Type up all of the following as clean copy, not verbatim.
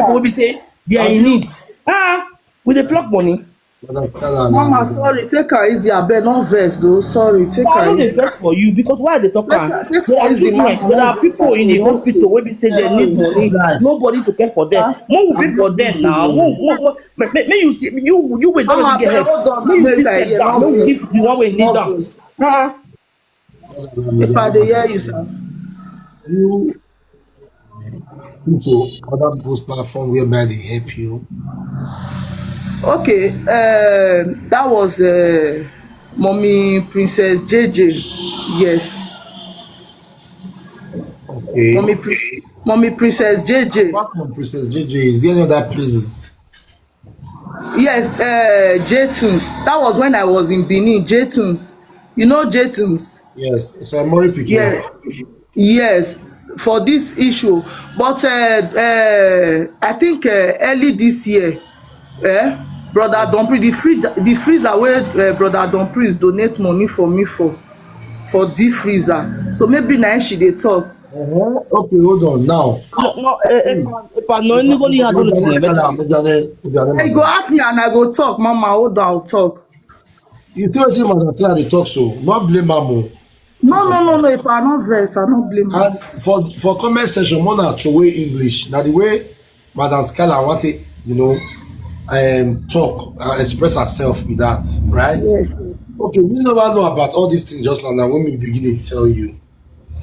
people will be say they are Have in you? it. With the block money. Madam Stella, Mama, sorry, take her easy. I bet no vex though. Sorry, take I her know the easy. best for you because why they talk Take there her are easy, children, Mama. there No are vex people at in all. the It's okay. hospital where we say they need this is money, life. nobody to care for them. Ah, What will Have be you for them been now? to May you see you wait don't already Mama, get abeg help. hold on. May you Make still I step hear. down, No may you vex. give the one way need No down. vex. Uh-uh. If I dey hear you, sir. you into other people's platform whereby they help you? Okay, that was Mommy Princess JJ. Yes, Okay. Mommy Princess JJ. Apart from Princess JJ, is there any other places? Yes, J-Tunes. That was when I was in Benin. J-Tunes. You know J-Tunes? Yes. So Mori Pikin. Yeah. Yes, for this issue. But I think early this year, Brother Dumpry, the freezer where Brother Dumpry donate money for me for deep freezer. So maybe na she dey talk. Okay, hold on now. No, Hey, if I know anybody had done Mojane Stella, it, You go Madam. ask me and I go talk, Mama. Hold on, I'll talk. You tell wetin Madam Stella dey talk so, not blame am o. No, no, no, no. If I no vex, I no blame her. And for comment section, more na throway English. Na the way Madam Stella want to, talk and express herself with that, right? Yes. Okay, we never know about all these things just now when we begin to tell you.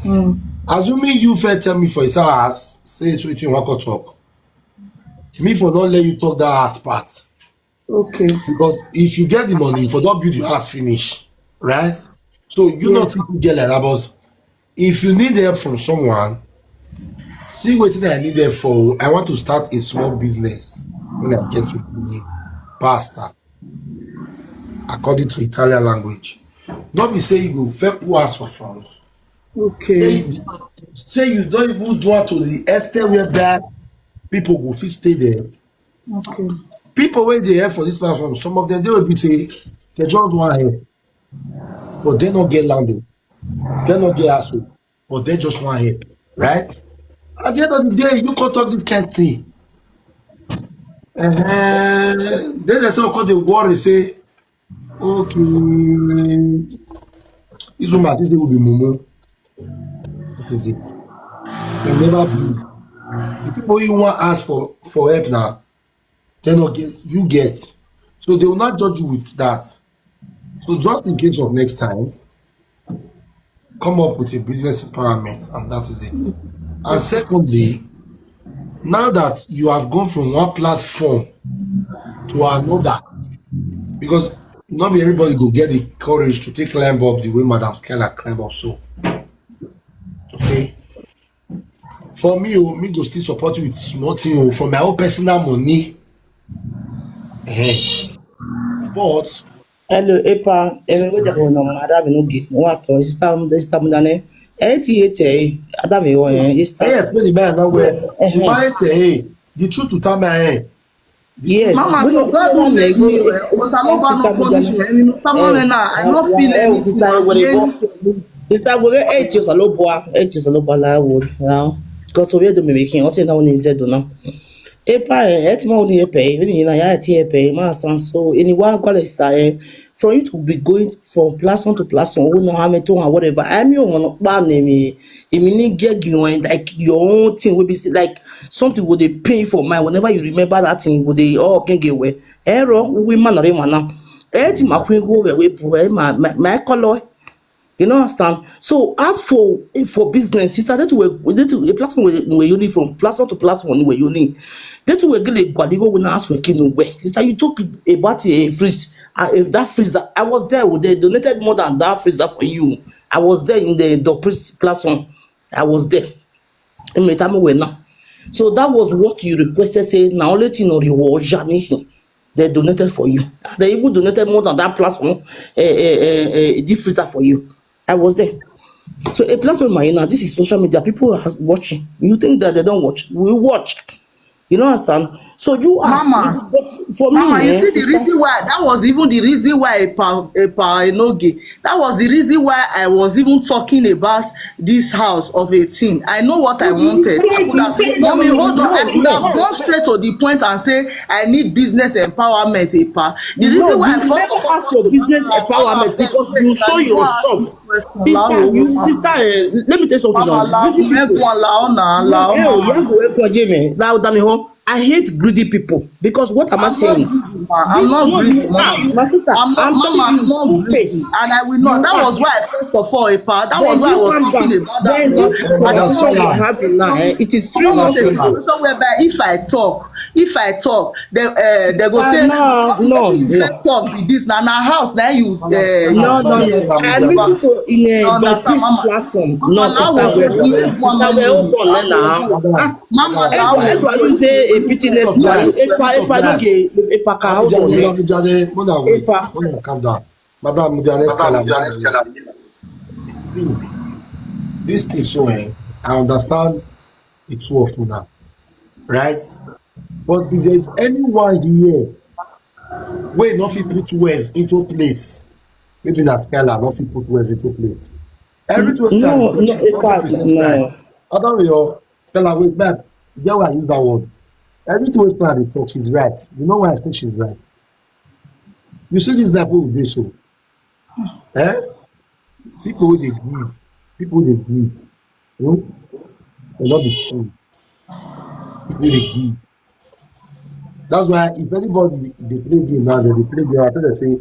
Mm. Assuming you first tell me for his house, say it's wetin you wan come talk. Me for not let you talk that ass part. Okay. Because if you get the money, for don't build your house finish, right? So you not Yes. think get like that, but if you need help from someone, see wetin I need help for. I want to start a small business when I get to Benin, pasta, according to Italian language. Don't be say you go fake who ask for funds. Okay. Say you don't even do it to the extent whereby people go fit stay there. Okay. People wey dey help for this platform, some of them they will be say they just want help, but they not get landing, they not get hustle, but they just want help, right? At the end of the day, you can talk this kind of thing. Then they say, okay, they worry, say, okay, this woman think they will be mumu. What is it? They never believe. The people you want ask for help now, they not get, you get. So they will not judge you with that. So just in case of next time, come up with a business empowerment, and that is it. And secondly, now that you have gone from one platform to another, because not be everybody go get the courage to take climb up the way Madam Stella climb up. So, okay, for me, me go still support you with small thing from my own personal money. But hello, Epa, we just want to Adam no get what to system dane. Eti Adam yo I explain the man now where my the truth to tell me. yes, Mama, we no, God don't make me well. But I no ban no punishment. Someone now, I no feel anything. I'm hearing from you. sister we eti osaloboa la wo now. Because we do me making what now ni zedo now. Epa eti ma oni epe, ni na ya eti epe, ma stand so anyone quality style for you to be going from plus one to plus one, we know how many to and whatever. I'm your one bad name. It meaning get you like your own thing will be like something would they pay for my whenever you remember that thing would they all can get away. Error women or now. Eti ma queen go away my color. You know understand? So as for business, he started to we did to a platform where you need from platform to platform where you need. They to get a go when I ask working way. Sister, you talk about a freeze. If that freezer, I was there. They donated more than that freezer for you. I was there in the platform. I was there. In my time away now. So that was what you requested. Say now only thing or you was Janihi. They donated for you. They even donated more than that platform. Deep freezer for you. I was there. So a platform, now this is social media. People are watching. You think that they don't watch? We watch. You don't understand? So you ask, Mama, but for Mama, me, you see the sister, reason why, that was even the reason why Epa Enoge, that was the reason why I was even talking about this house of 18. I know what I wanted. I could have, mommy, hold on, I could have gone straight to the point and say I need business empowerment, Epa. The reason no, why I you first never of all ask for talked about, business Mama, empowerment because you show you don't ask me yourself. question, Sister, you Mama. sister, let me tell you something Mama, now. Greedy people. lao, Mama. I hate greedy people because what am I I'm not saying? greedy, ma. I'm This not no, you greedy, are mommy. my sister. I'm not, I'm telling Mama. I'm you not full greedy, face. and I will not. You That are. was why first of all, Epa. That was Then why I you was calm talking down. about that Then this Madam conversation we are Stella, having now, it is 3 Madam not months a Stella, ago. situation whereby if I talk, they go say, No, what no, you say no. talk be this na house na you Madam Stella, No, no, Madam no. Stella, I Mujana, listen to in you a Don understand, Priest Mama? platform. No, Mama sister, lawo, Madam, sister, we're hold on now. Ah, Mama Edward, lawo. you say a peace pitiless of man. life, peace If of I don't life. get, if I can hold on, Mujana, Mujana, Mona, wait, if I, Mona, calm down. Madam Mujana, Stella, Mujana, see, this thing so, I understand the two of you now, right? But if there's anyone here wey no fit put words into place, maybe na Stella no fit put words into place. Everything wey Stella dey no, talk, no, she's if I, 100% right. no. Other way your Stella, wait back, you get why I use that word. Everything wey Stella dey talk, she's right. You know why I say she's right? You see this life wey we dey so, eh? People wey dey give, people wey dey give, they no be fool. People wey dey give. That's why if anybody dey play game now, they dey play game, I tell them say,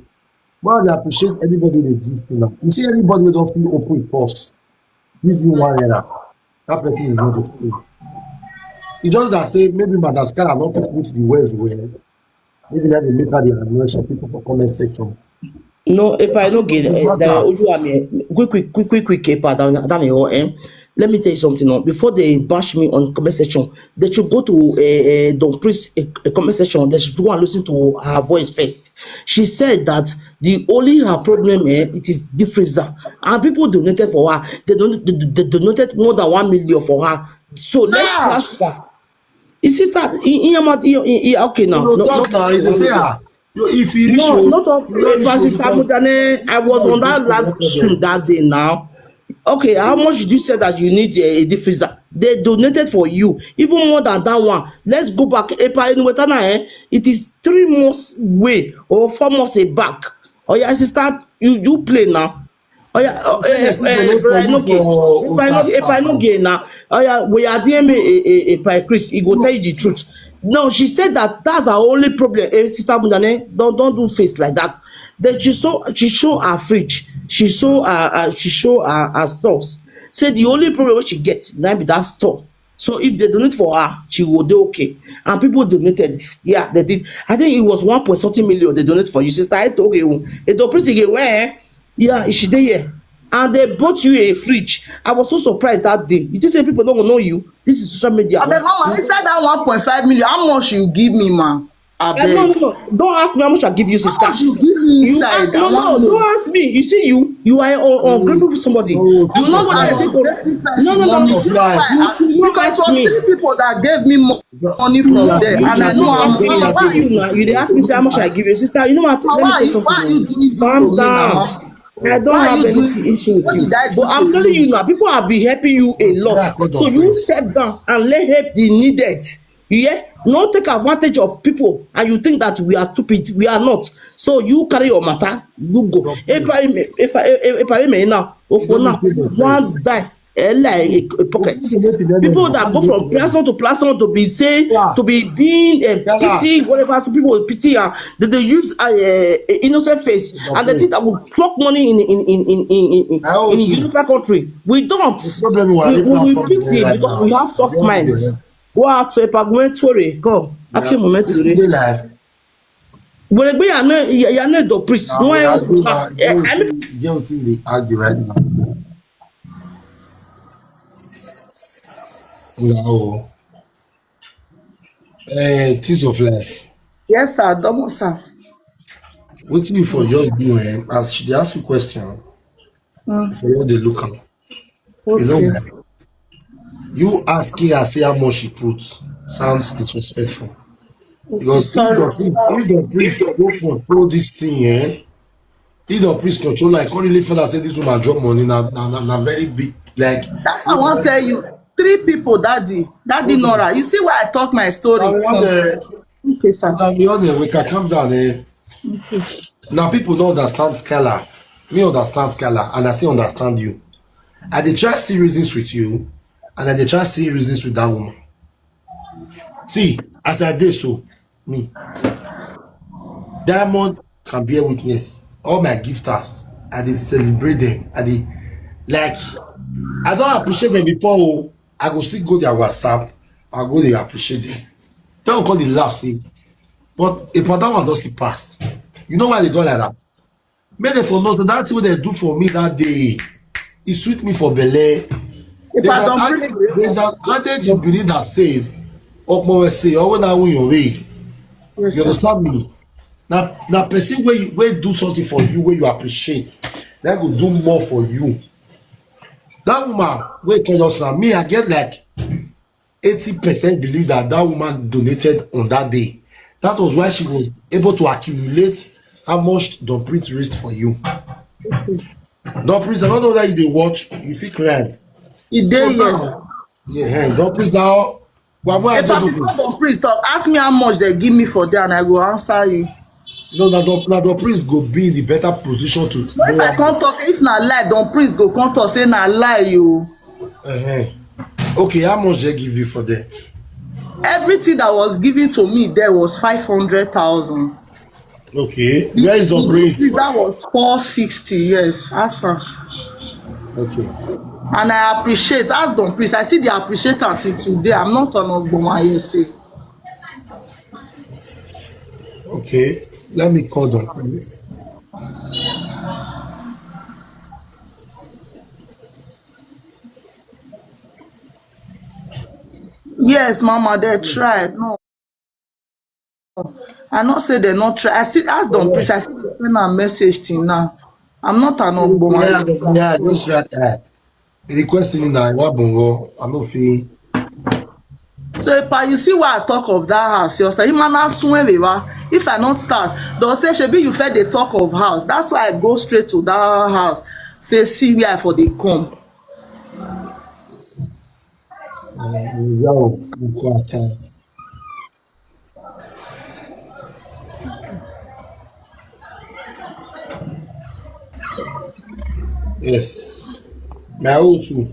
man, dey appreciate anybody dey give to now. You see anybody wey don fit open im purse, give you ₦1, that person is not a fool. E just that say maybe Madam Stella no fit put the words well, maybe that dey make her dey annoy some people for comment section. No, if I I say don't no get go the matter. quick, let me tell you something now. Before they bash me on comment section, they should go to Don Priest a comment section. They should go and listen to her voice first. She said that the only her problem it is the freezer, and people donated for her. They donated more than 1 million for her. So let's Ah, flash back. His sister, okay You now, go not talk now, you dey say if e reach no, o, not of e no reach o Francis because Amudane. I Stella was is on based that on live stream recorded. that day now. Okay, how much did you say that you need a diffuser? They donated for you, even more than that one. Let's go back. It is 3 months way or 4 months back. Oh yeah, sister, you play now. Oh yeah, You say dem still donate for brother, you for Osas if I no platform. get now, oh yeah, we are DM by Chris. He go tell you the truth. No, she said that that's her only problem. Sister Mudane, don't do face like that. Then she show her fridge, she show her stores. Say the only problem wey she get na be that store. So if they donate for her, she go dey okay. And people donated. Yeah, they did. I think it was 1 point something million they donate for you. Sister, I told you. Edo Prince where? Yeah, she dey here. And they bought you a fridge. I was so surprised that day. You just say people don't know you. This is social media. abeg, Mama, inside that 1.5 million, how much you give me, ma? No, no, Abeg, no. Don't ask me how much I give you, how sister. much you give me You inside? I no, no, wan know. don't ask me. You see, you are ungrateful to somebody. No, You piece know of what I life, think? Ungrateful No, person, no, mommy. piece no. of This is life. why You don't because it ask was me. 3 people that gave me money from No, there, Let me and I tell know don't I'm ask you, me. let me Mama, Now, ask why you see are one you you now. question. You dey ask me say how much I give you, sister. You know what? Mama, Let me tell you something. why are you doing this to Calm me now, down. Mama? I don't Why are have you doing any issue with what you. did I But do to I'm telling you? you now, people have been helping you a See lot. that God So of you praise. step down and let help the needed. You hear? Not take advantage of people and you think that we are stupid. We are not. So you carry your matter, you go. God praise. If I may now, You don't need now, to God praise. one die. Like a You pocket. need to make the People enemy. that How you go need to from enemy? platform to platform to be say Yeah, to be being a Stella, pity whatever to people with pity they use innocent face God and they think praise. that will pluck money I in a also, European country. We don't. the problem we are We looking at will from there pity right because we now, have I soft don't need your minds. help. Go out to a pagment story. Go. Yeah, Ake moment this is today. the life. When we are not the priest. Now No, we argue now. now, I mean, get wetin dey argue right now. Now, things of life. Yes, sir. Domo, sir. Wetin you for just do as she dey ask you question, you for just dey look am. You know Okay. why? You asking her say how much she put. sounds disrespectful. Okay, Because sorry. if the priest don't control this thing, if the priest control, like, can't really feel that say this woman drop money, na very big, like, That's I wan tell you. 3 people, daddy Nora. You see why I talk my story? Okay, sir. We can calm down. Now people don't understand Scala. Me understand Scala, and I still understand you. I dey try see reasons with you, and I dey try see reasons with that woman. See, as I did so, me, Diamond can bear witness. All my gifters, I dey celebrate them. I dey like, I don't appreciate them before. Oh, I go see go their WhatsApp. I go dey appreciate them. They will call the laugh, see. But if that one doesn't pass, you know why they do like that? Make them for know so that's what they do for me that day. It sweet me for belle. There's an adage in Benin that says, "Okmo say, oh when I win your way." Yes, You understand me? Now person where do something for you where you appreciate, that will do more for you. That woman wait tell us now, me I get like 80% believe that woman donated on that day. That was why she was able to accumulate how much Don Prince raised for you. Don Prince, I don't know that you dey watch, you fit climb. E dey, yes. Yeah, Don Prince now. Before Don Prince talk, ask me how much they give me for there and I go answer you. No, na Don Prince go be in the better position to No, if I can't talk, if na lie, Don Prince go come talk say na lie you. Okay, how much they give you for there? Everything that was given to me there was 500,000. Okay, where is Don Prince? That was 460, yes, answer. Okay. And I appreciate, ask Don Prince, I see the appreciate until today. I'm not an Ogboma Yese. Okay, let me call Don Prince. Yes, Mama, they tried. No, I not say they not try. I still ask Don Prince, I still send a message till now. I'm not an Ogboma Yese. Yeah, just right. Requesting now, I'm not feeling. So you see why I talk of that house, you say, if I not start, they'll say, Shebi, you fed the talk of house. That's why I go straight to that house. Say, see where for they come. Yes. My old too.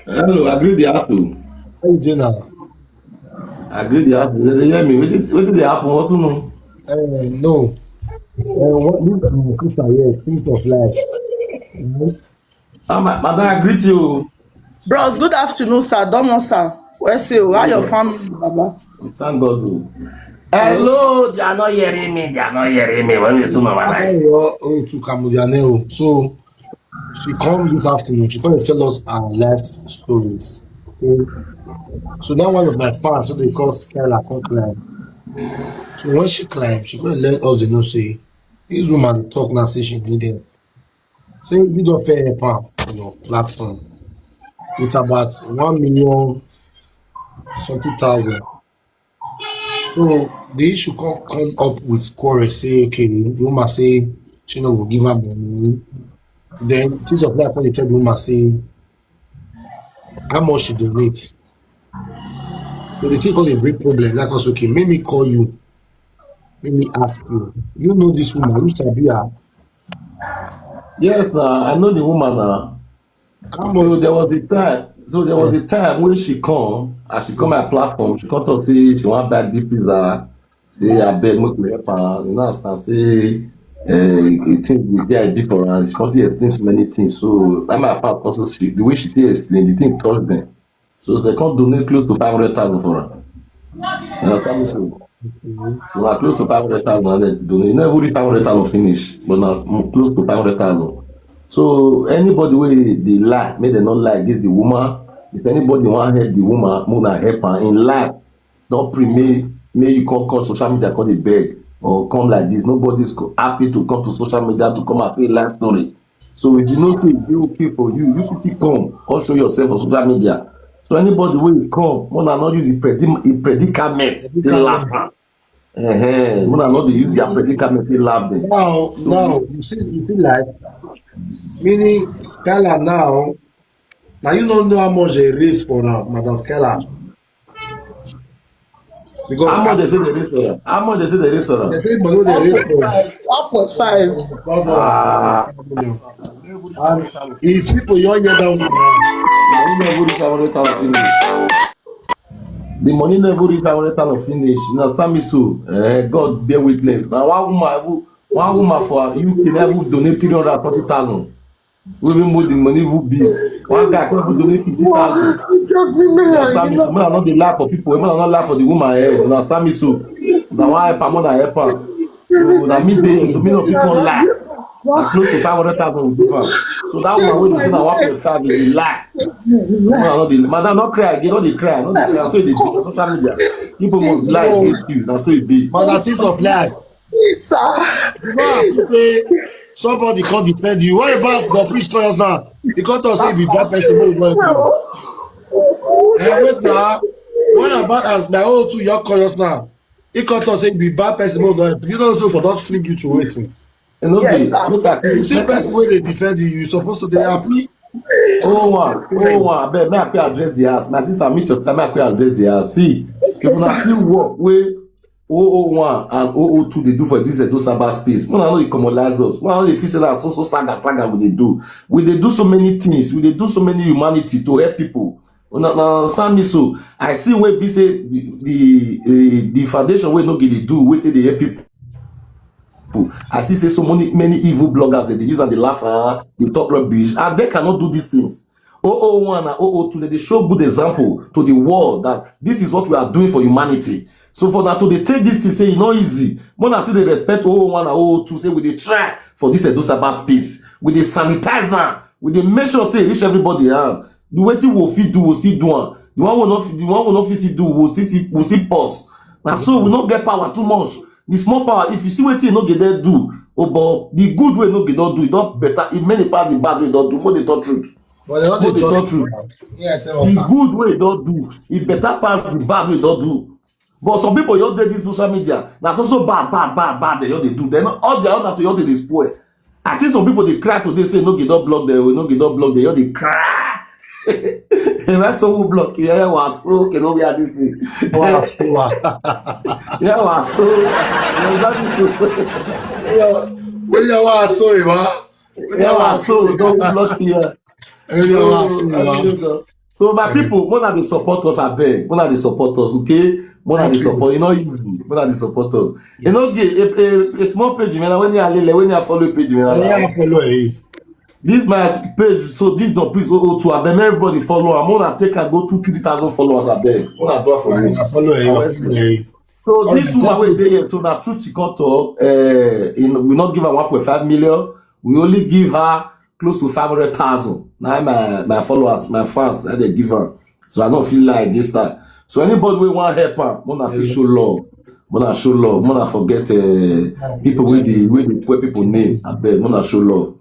Hello, agree the apple. How you doing now? Agree the apple. They hear me. What did the apple? What do know? No. What this sister here, things of life. Yes. Madam, I greet you. Bros, good afternoon, sir. Domo, sir. Where's you? How your family, Baba? Thank God. Hello, they are not hearing me. They are not hearing me. When we see my wife. Oh, to Kamudianeo. So she come this afternoon. She come to tell us her life stories. Okay. So now one of my fans, so they call Skylar, come climb. So when she climb, she gonna let us know say this woman dey talk now say she need them. Say you don't pay help on your platform. It's about 1 million something thousand. So the issue come up with quarrel. Say okay, the woman say she no will give her money. Then things of life when they tell the woman say how much she donates. So they think all the big problem. Like us, okay, make me call you. Let me ask you. You know this woman, you sabi her. Yes, I know the woman now. How So much? there was a time. So there was a time when she come, as she come my platform, she come to say she want buy the pizza. Say I beg make we help her. You know, understand? Say it think the guy did for her. She come say things many things. So that my fact also see the way she dey explain the thing touch them. So they come donate close to 500,000 for her. You understand me? So na close to 500,000 and then donate. You never reach 500,000 finish, but now close to 500,000. So anybody wey dey lie, make dem not lie against the woman. If anybody wan help the woman, make una help her in life. Don't pray may you call social media, come dey beg or come like this. Nobody's happy to come to social media to come and say life story. So if you know say e dey okay for you, you fit come come show yourself on social media. So anybody will come, when I not use the predicament, they laugh. When I not they use their predicament, they laugh them. Now you see like meaning Skylar now you don't know how much they raise for Madam Skylar. Because how much they say the restaurant? How much they say the restaurant? they say money they raise for 1.5. And if people you hear that one the money never reach 500,000 finish. You understand me so? God bear witness. Now one woman for UK never donate 330,000. We even move the money will be. One guy can donate 50,000. You understand me so? Man, I not the laugh for people. Man, I not laugh for the woman head. You understand me so? Now one help, I'm gonna help her. So now midday, so many people lie. Close to 500,000 will give her. So that woman when you say that 1.5 is a lie. Madam, not cry again, not they cry, not they cry. So they do on social media. People must lie against you. That's so it be. Madam Things of Life. Somebody can't defend you. What about the priest call us now? He can't say be bad person. Wait now. What about as my old 2 young call us now? He can't say be bad person. You don't also for not fling you to waste. Yes, You see person where they defend you, you're supposed to be happy. I bet me I can address the ass. My sister meet your stomach, I can address the ass. See, people na still work where 001 and 002 they do for this those cyber space. When I know they commonize us, when I know they feel that so saga we they do. We they do so many things, we they do so many humanity to help people. Now understand me so. I see where be say the foundation where no get they do, where they help people. I see say so many evil bloggers that they use and they laugh, they talk rubbish, and they cannot do these things. 001 and 002 they show good example to the world that this is what we are doing for humanity. So for that to they take this to say it's not easy. When I see they respect 001 and 002, say we they try for this Edosaba space, with the sanitizer, with the make sure say reach everybody. The way we'll fit do, we'll still do one. The one will not fit do, we'll still pause. And so we not get power too much. The small power, if you see what you no get there do, but the good way no get don't do, it not better. It many part the bad way don't do, more they talk truth. But they don't talk truth. Yeah, the good way don't do, it better pass the bad way don't do. But some people you dey this social media, that's also bad. They do. They not all their own to they spoil. I see some people they cry today say no get don't block them, no get don't block them. They cry. That's so who block. Yeah, was so can we are this thing. Yeah, was so. That is so. Yeah, was so. Yeah, was so. Don't block here. So my people, when are they support us? I beg. When are they support us? Okay. When are they support? You know easy. When are they support us? You know, a small page. When you are follow page. Yeah, follow. This my page, so this don't please go to. I beg everybody follow. I'm gonna take and go 2,000-3,000 followers. I beg. Gonna do it for me. Follow. So this woman wey dey here, so na truth she come talk. We not give her 1.5 million. We only give her close to 500,000. Now my followers, my fans, and they give her. So I don't feel like this time. So anybody we want help her, wanna show love. Wanna show love. Wanna forget people with the where people name. I beg. Wanna show love.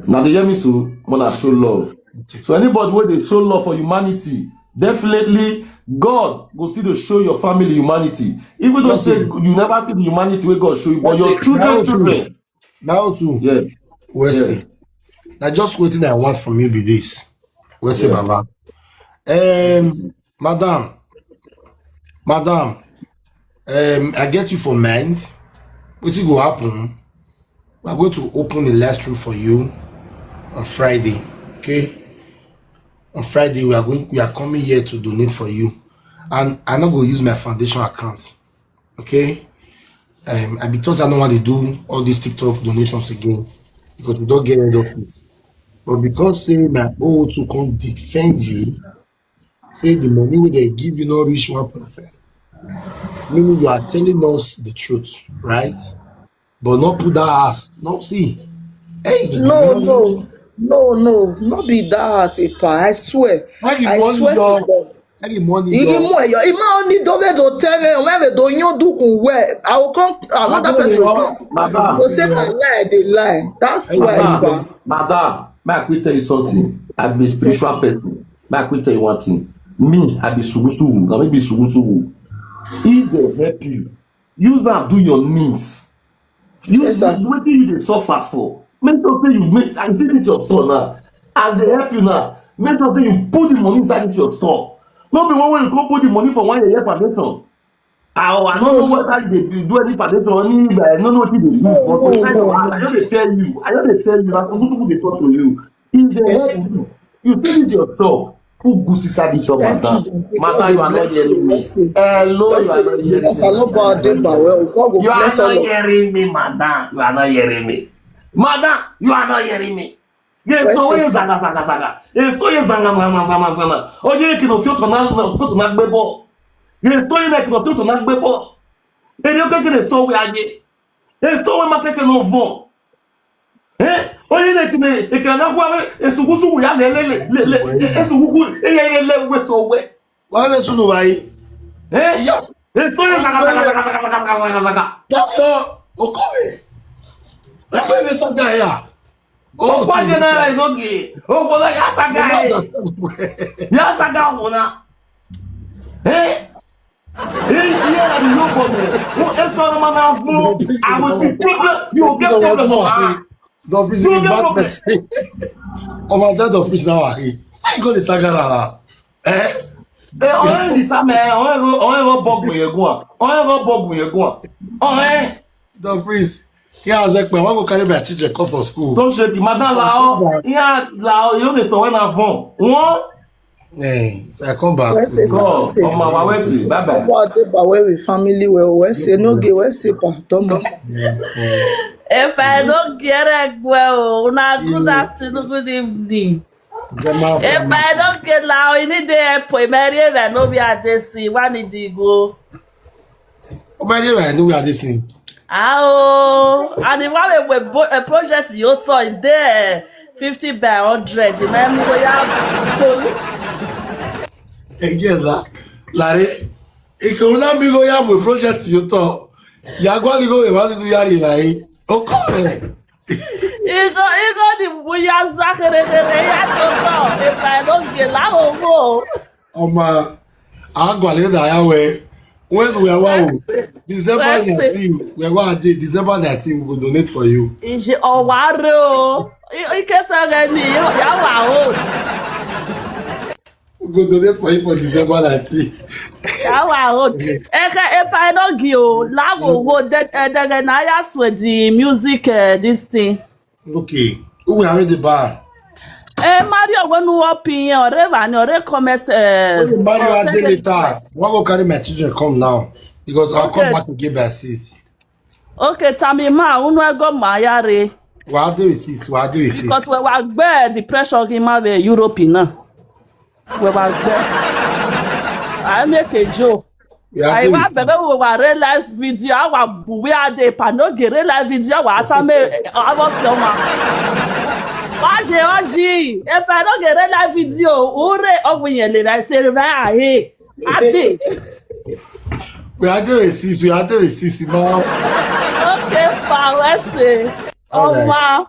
Now they hear me so wanna show love. So anybody where they show love for humanity, definitely God go still to show your family humanity. Even though say you never see the humanity where God show you, but your children. Now too. Yeah. Wesley. Now just waiting I want from you be this. Wesley Baba. Madam, I get you for mind. What will happen? We are going to open the live stream for you on Friday. Okay. On Friday, we are coming here to donate for you. And I'm not going to use my foundation account. Okay. Because I don't want to do all these TikTok donations again. Because we don't get rid of this. But because say my O2 can't defend you, say the money where they give you not reach 1.5. Meaning you are telling us the truth, right? But not put that ass. No, see. Hey, no, not be that as a pa. I swear. I swear to God. Only don't tell me when don't you do well. I will come another person will say they lie. That's why. Madam, may I tell you something? I'm a spiritual person. I But I will tell you one thing. Me, I be sugusu. I may be sugusu. If they help you, use that do your needs. Yes, sir. What do you dey suffer for? Make sure say you make and give it your store now. As they help you now, make sure say you put the money inside your store. No be one way you go put the money for 1 year foundation. I don't know whether you do any foundation or any. I don't know what you dey do. But I just dey tell you. I just dey tell you. Na some people dey talk to you. If they help you, you finish your shop. Who goes inside the shop, madam? Madam, you are not hearing me. Hello, you are not hearing me. You are not hearing me, madam. You are not hearing me. Madam, you are not hearing me. Estou em zaga. Estou em zanga. Olha que no filtro na bebo. Estou em que no filtro na bebo. Ele o que estou aí? Estou em uma que não vão. Olha que na rua esse gusu ya lele esse gugu ele westo we. Why me sunu vai? Estou em zaga. Okowe. Okowe me saga ya. O pode na inogi. O bola ya saga aí. Ya saga una. Yeah, no problem. Estou na navão. I will be problem. You get problem. The prison back next. Oh my God, the prison now. Why you go the saga now? On dit ça, mais on va bug go. The priest. Yeah, I was like, man, why go carry my children come for school? Don't shake, madame là, you know the one avant. One. Hey, if I come back. Go, on my way see. Bye bye. Where we family we say no get we say pa. Don't know. If I don't get it, well, now good afternoon, good evening. If I don't get loud, you need to put my name and no be at this. Where did you go? My name I know we are listening. And the one with a project you saw in there, 50 by 100. Remember where you have? Again, Larry, if you want to go here with project you saw, you are going to go about to do yari like. Okay. You got the Buya Zachary. If I don't get loud, I'm going to die. When we are December 19, we are going to do December 19, we will donate for you. Is it all water? You can't say we will donate for you for December 19. If I don't give you, with the music, this thing. Okay. Who will have the bar? Mario, when you up in your river, commence. Mario, I did later. I go carry my children come now because I'll come back to give my sis. Okay, Tammy, ma, we go Mayare. What do we see? Because we were bad, the pressure in my Europe now. We were I make a joke. I want to real live video. We are the pano real live video. What I was Oji. If I don't get real live video, I say, we are doing sis, mom. okay, let's stay. Oh, wow,